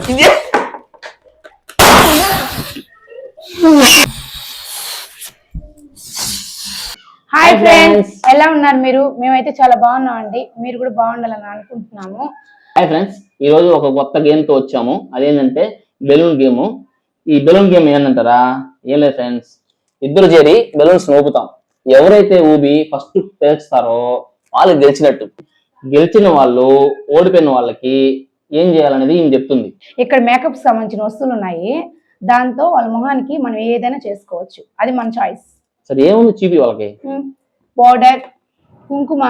Hi friends, ఎలా ఉన్నారు మీరు? మేమైతే చాలా బాగున్నామండి. మీరు కూడా బాగుండాలని అనుకుంటున్నాము. హాయ్ ఫ్రెండ్స్, ఈ రోజు ఒక కొత్త గేమ్ తో వచ్చాము. అదేంటంటే బెలూన్ గేమ్. ఈ బెలూన్ గేమ్ ఏంటంటారా? ఏం లేదు ఫ్రెండ్స్, ఇద్దరు చేరి బెలూన్స్ ఊపుతాం. ఎవరైతే ఊబి ఫస్ట్ పేల్చుతారో వాళ్ళు గెలిచినట్టు. గెలిచిన వాళ్ళు ఓడిపోయిన వాళ్ళకి ఏం చేయాలనేది ఈమె చెప్తుంది. ఇక్కడ మేకప్ సంబంధించిన వస్తువులు ఉన్నాయి. దాంతో వాళ్ళ మొహానికి మనం ఏదైనా చేసుకోవచ్చు. అది మన చాయిస్. సరే, ఏముంది చూపి వాళ్ళకి. పౌడర్, కుంకుమ,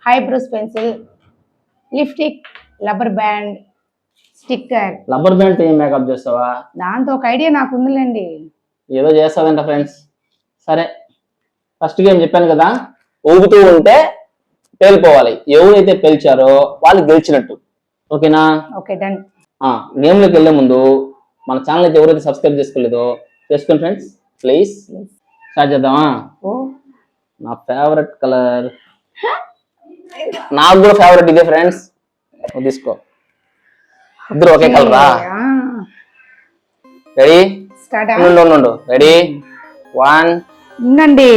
eyebrows pencil, lipstick, rubber band, sticker. Rubber band ఏం మేకప్ చేస్తావా? దాంతో ఒక ఐడియా నాకు ఉందిలేండి. ఏదో చేస్తాదంట ఫ్రెండ్స్. సరే, ఫస్ట్ గేమ్ చెప్పాను కదా, ఊగుతూ ఉంటే పేలిపోవాలి. ఎవరైతే పేల్చారో వాళ్ళు గెలిచినట్టు. ఓకేనా? Okay, done. గేమ్ లోకి వెళ్లే ముందు మన ఛానల్ అయితే ఎవరైతే సబ్స్క్రైబ్ చేసుకోలేదో చేసుకోండి ఫ్రెండ్స్, ప్లీజ్. స్టార్ట్ చేద్దామా? నా ఫేవరెట్ కలర్, నాకు కూడా ఫేవరెట్ ఇదే ఫ్రెండ్స్. తీసుకో, ఇద్దరు ఒకే కలరా? రెడీ? ఉండు. రెడీ? 1 ఉండండి.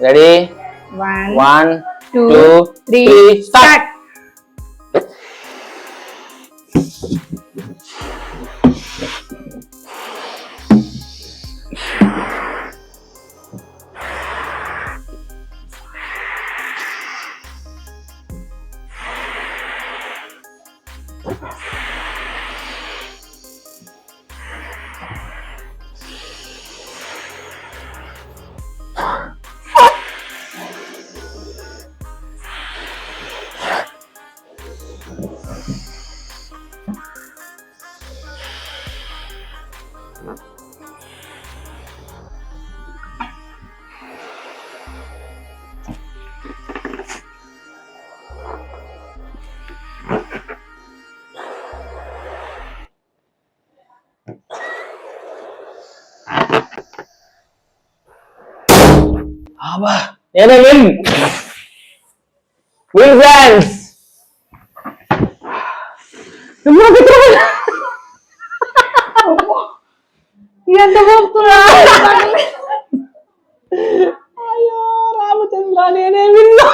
రెడీ? 1 2 3 స్టార్ట్. నేనే విన్ ఫ్రెండ్స్. ఎంత పోతున్నా? అయ్యో రామచంద్ర, నేనే విన్నా.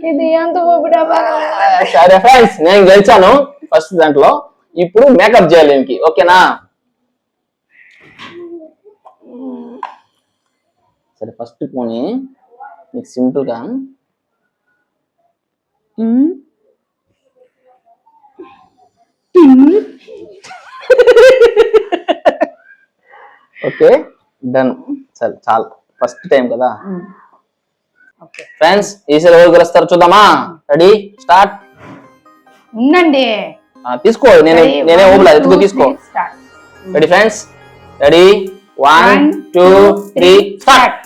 ఇది ఎంత పోపుడా? సరే ఫ్రెండ్స్, నేను గెలిచాను ఫస్ట్ దాంట్లో. ఇప్పుడు మేకప్ చేయాలి ఇంకి. ఓకేనా? సరే, ఫస్ట్ పోనీ నీకు సింపుల్ గా ఓకే, డన్. సరే, చాలు, ఫస్ట్ టైం కదా. ఫ్రెండ్స్, ఈసారి ఎవరు గెలుస్తారు చూద్దామా? రెడీ? స్టార్ట్. ఉండండి, తీసుకో. నేనే ఊబులా, ఎత్తుకో, తీసుకో. Ready friends? రెడీ? 1 2 3 స్టార్ట్.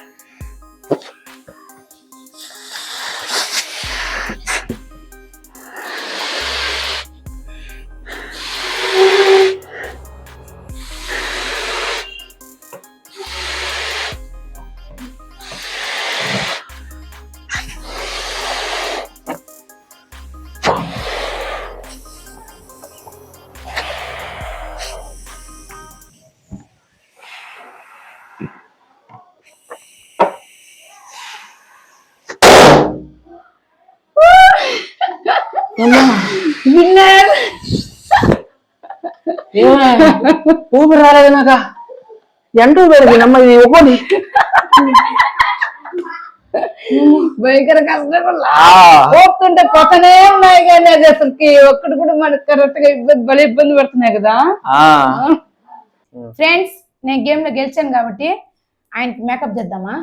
ఊపిరి రాలేదు నాక. ఎంత ఊపిరి నమ్మ, ఇది ఒక్కోటి భయంకర కష్టంగా పోతుంటే పోతనే ఉన్నాయి. కానీ అది అసలుకి ఒక్కటి కూడా మనకు కరెక్ట్ గా ఇబ్బంది పడుతున్నాయి కదా. ఫ్రెండ్స్, నేను గేమ్ లో గెలిచాను కాబట్టి ఆయనకి మేకప్ చేద్దామా?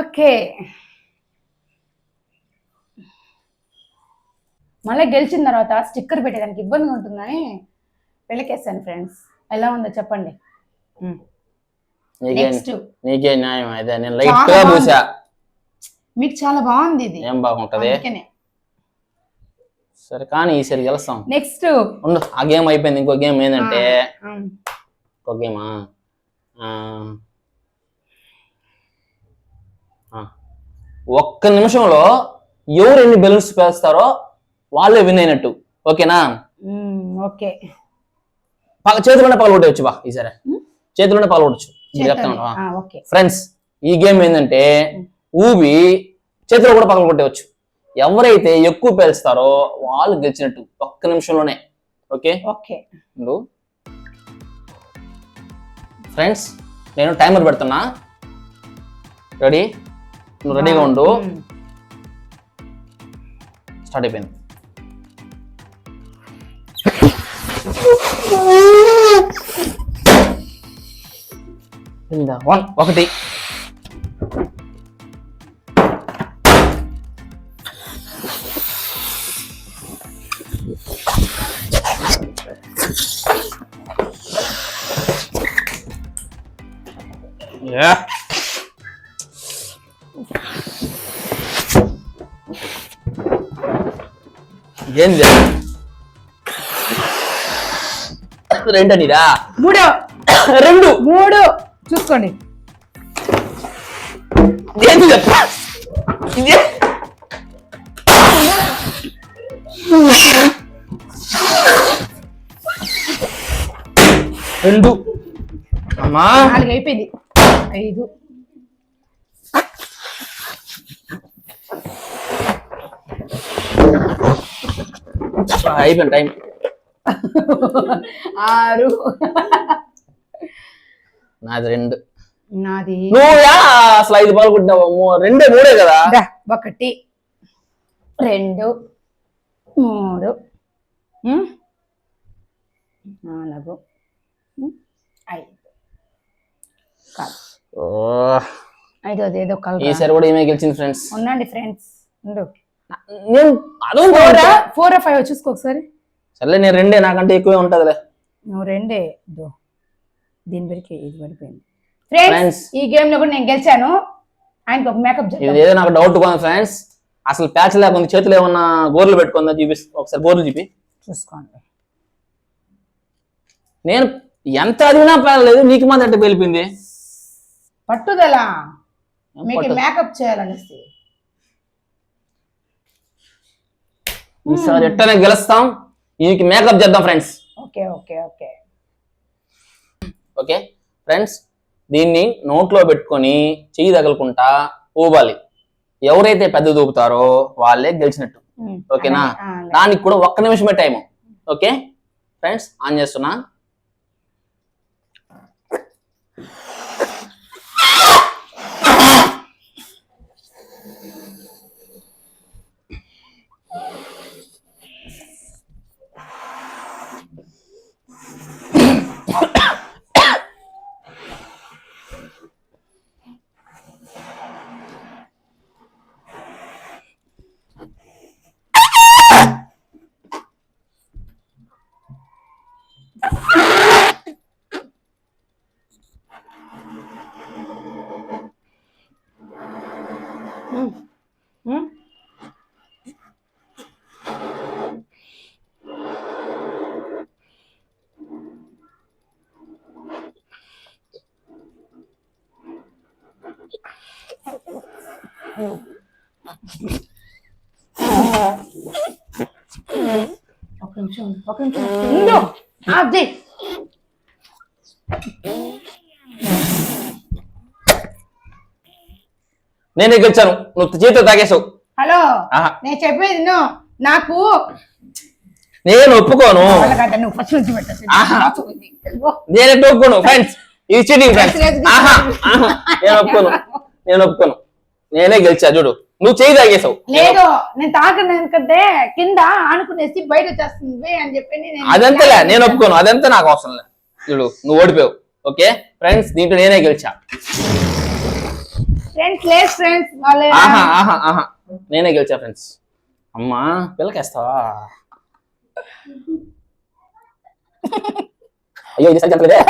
ఓకే, మళ్ళీ గెలిచిన తర్వాత స్టిక్కర్ పెట్టేదానికి ఇబ్బందిగా ఉంటుందని పెళ్ళికేసాను ఫ్రెండ్స్. ఎలా ఉందో చెప్పండి. నీకే న్యాయం అయితే. నేను లైట్ గా పూసా, మీకు చాలా బాగుంది. ఇది ఏం బాగుంటది? సరే కానీ ఈసారి గెలుస్తాం. నెక్స్ట్ ఉండు, ఆ గేమ్ అయిపోయింది. ఇంకో గేమ్ ఏంటంటే ఇంకో గేమా ఒక్క నిమిషంలో ఎవరు ఎన్ని బెలూన్స్ పేస్తారో వాళ్ళే విన్ అయినట్టు. ఓకేనా? ఓకే. చేతిలోనే పాల్గొట్టవచ్చు బా ఈసారి. చేతిలోనే పాల్గొట్టచ్చు. చెప్తాను ఫ్రెండ్స్. ఈ గేమ్ ఏంటంటే ఊబి చేతిలో కూడా పగలు కొట్టవచ్చు. ఎవరైతే ఎక్కువ పేలుస్తారో వాళ్ళు గెలిచినట్టు ఒక్క నిమిషంలోనే. ఓకే ఓకే ఫ్రెండ్స్, నేను టైమర్ పెడుతున్నా. రెడీ? నువ్వు రెడీగా ఉండు. స్టార్ట్ అయిపోయింది. ఒకటి, ఏంది రెండనిరా? రెండు మూడు చూసుకోండి. ఏంది ఇదే? రెండు. అమ్మా 4 అయిపోయింది. 5 అయిపోయింది టైం. 6 నాది 2. నాది నువ్వు అసలు 5 బాల్ కొట్టినావు. 2 3 కదా. 1 2 3 4 5 ఐదోది ఏదో ఈసారి కూడా ఏమే గెలిచింది ఫ్రెండ్స్. ఉండండి ఫ్రెండ్స్. నేను 4 5 చూసుకో ఒకసారి. సర్లే, నేను 2 నాకంటే ఎక్కువే ఉంటదిలే. నువ్వు 2 దీని వరకు ఇది పడిపోయింది. ఫ్రెండ్స్, ఈ గేమ్ లో కూడా నేను గెలిచాను. ఆయనకు ఒక మేకప్ ఇది ఏదో నాకు డౌట్ గా ఉంది ఫ్రెండ్స్. అసలు ప్యాచ్ లేకుండా చేతులు ఏమన్నా గోర్లు పెట్టుకుందా చూపి ఒకసారి. గోర్లు చూపి చూసుకోండి. నేను ఎంత అదిగినా పేలలేదు, నీకు మాత్రం ఎట్ట పేలిపోయింది? పట్టుదల, మీకు మేకప్ చేయాలనేసి. ఈసారి ఎట్టనే గెలుస్తాం. ఈయనకి మేకప్ చేద్దాం friends. Okay okay okay okay friends, దీన్ని నోట్లో పెట్టుకొని చెయ్యి తగలకుండా ఊబాలి. ఎవరైతే పెద్ద దూపుతారో వాళ్ళే గెలిచినట్టు. ఓకేనా? దానికి కూడా 1 నిమిషమే టైము. ఓకే ఫ్రెండ్స్, ఆన్ చేస్తున్నా. ఒక నిమిషం అది నేనే గెలిచాను, నువ్వు చేతితో తాగేసావు. హలో, నేను చెప్పేది నాకు నేను ఒప్పుకోను. నేను ఒప్పుకోను ఫ్రెండ్స్, ఇది చీటింగ్ ఫ్రెండ్స్. నేను ఒప్పుకోను, నేను ఒప్పుకోను. నేనే గెలిచా చూడు, నువ్వు చేయి తాగేసావు. లేదు, నేను తాగను, ఎందుకంటే కింద ఆనుకునేసి బయట వచ్చేస్తుంది అని చెప్పి. అదంతలే, నేను ఒప్పుకోను. అదంతా నాకు అవసరం లేదు. చూడు, నువ్వు ఓడిపోయావు. ఓకే ఫ్రెండ్స్, దీంట్లో నేనే గెలిచా. నేనే గెలిచా ఫ్రెండ్స్. అమ్మా పిల్లకేస్తావా? అయ్యో, ఇది సరిగ్గా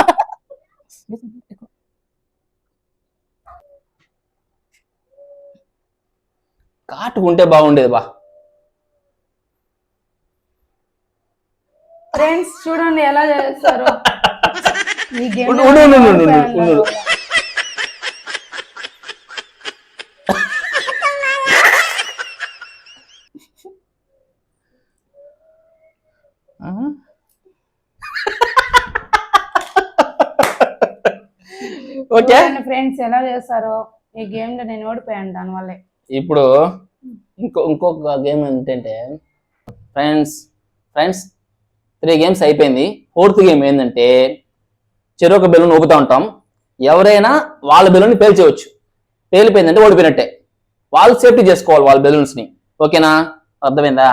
కాటుకుంటే బాగుండేది బా. ఫ్రెండ్స్ చూడండి ఎలా చేస్తారు ఈ గేమ్ ఉండు, ఉండు, ఉండు, ఉండు, ఉండు, ఉండు. ఓకే ఫ్రెండ్స్ ఎలా చేస్తారో ఈ గేమ్ లో నేను ఓడిపోయాను దానివల్లే. ఇప్పుడు ఇంకొక గేమ్ ఏంటంటే ఫ్రెండ్స్ 3 గేమ్స్ అయిపోయింది. 4th గేమ్ ఏంటంటే చెరొక బెలూన్ ఊపుతా ఉంటాం. ఎవరైనా వాళ్ళ బెలూన్ పేల్చేయవచ్చు. పేలిపోయిందంటే ఓడిపోయినట్టే. వాళ్ళు సేఫ్టీ చేసుకోవాలి వాళ్ళ బెలూన్స్ ని. ఓకేనా? అర్థమైందా?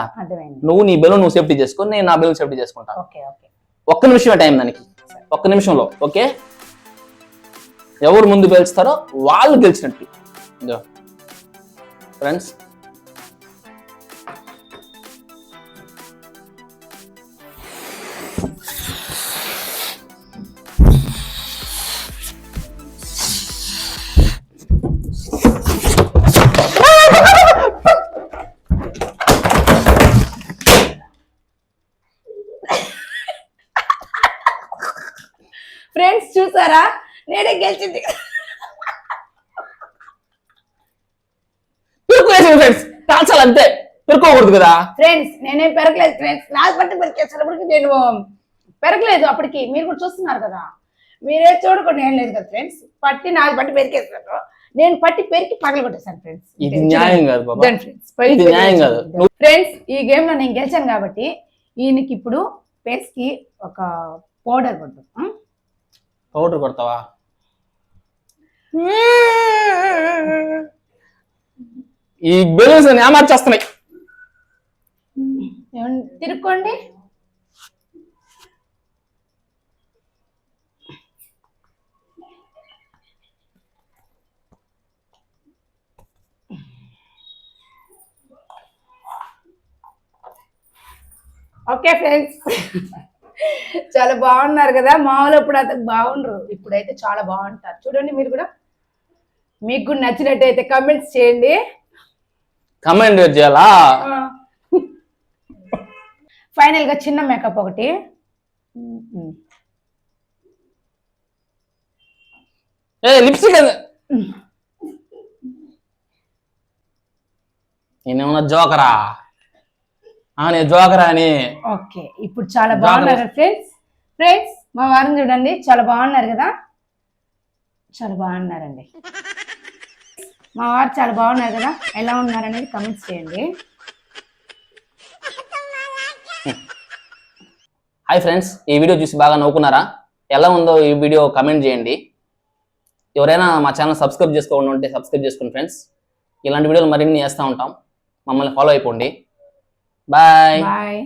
నువ్వు నీ బెలూన్ నువ్వు సేఫ్టీ చేసుకో, నేను నా బెలూన్ సేఫ్టీ చేసుకుంటా. ఒక్క నిమిషమే టైం దానికి. ఒక్క నిమిషంలో. ఓకే, ఎవరు ముందు పేల్చుతారో వాళ్ళు గెలిచినట్టు. ఫ్రెండ్స్ ఫ్రెండ్స్ చూసారా, నేనే గెలిచింది. ఫ్రెండ్స్ కాల్చాలి అంతే, పెరుకోకూడదు కదా. ఫ్రెండ్స్ నేనేం పెరగలేదు ఫ్రెండ్స్, నాకు బట్టి పెరికేసినప్పటికి నేను పెరగలేదు. అప్పటికి మీరు కూడా చూస్తున్నారు కదా, మీరే చూడకుండా ఏం లేదు కదా ఫ్రెండ్స్. పట్టి నాకు బట్టి పెరికేసినట్టు నేను పట్టి పెరికి పగల కొట్టేశాను ఫ్రెండ్స్. ఇది న్యాయం కాదు బాబా, ఇది న్యాయం కాదు. ఫ్రెండ్స్ ఈ గేమ్ లో నేను గెలిచాను కాబట్టి ఈయనకి ఇప్పుడు ఫేస్ కి ఒక పౌడర్ కొట్టు. పౌడర్ కొడతావా? ఈ బెలూన్స్ ఏమార్చేస్తున్నాయి. తిరుక్కోండి. ఓకే ఫ్రెండ్స్, చాలా బాగున్నారు కదా. మామూలు ఇప్పుడు అతను బాగుండ్రు, ఇప్పుడైతే చాలా బాగుంటారు. చూడండి మీరు కూడా, మీకు కూడా నచ్చినట్టయితే కమెంట్స్ చేయండి. కమెంట్ చేయాలా? ఫైనల్ గా చిన్న మేకప్ ఒకటి. లిప్స్టిక్ నేనేమన్నా జోకరా? నేను జోకరా అని. ఓకే, ఇప్పుడు చాలా బాగున్నారు ఫ్రెండ్స్ మా వారిని చూడండి, చాలా బాగున్నారు కదా. చాలా బాగున్నారండి మా వారు, చాలా బాగున్నారు కదా. ఎలా ఉన్నారు అనేది కమెంట్స్ చేయండి. హాయ్ ఫ్రెండ్స్, ఈ వీడియో చూసి బాగా నవ్వుకున్నారా? ఎలా ఉందో ఈ వీడియో కమెంట్ చేయండి. ఎవరైనా మా ఛానల్ సబ్స్క్రైబ్ చేసుకోకుండా ఉంటే సబ్స్క్రైబ్ చేసుకోండి ఫ్రెండ్స్. ఇలాంటి వీడియోలు మరిన్ని చేస్తూ ఉంటాం. మమ్మల్ని ఫాలో అయిపోండి. బాయ్.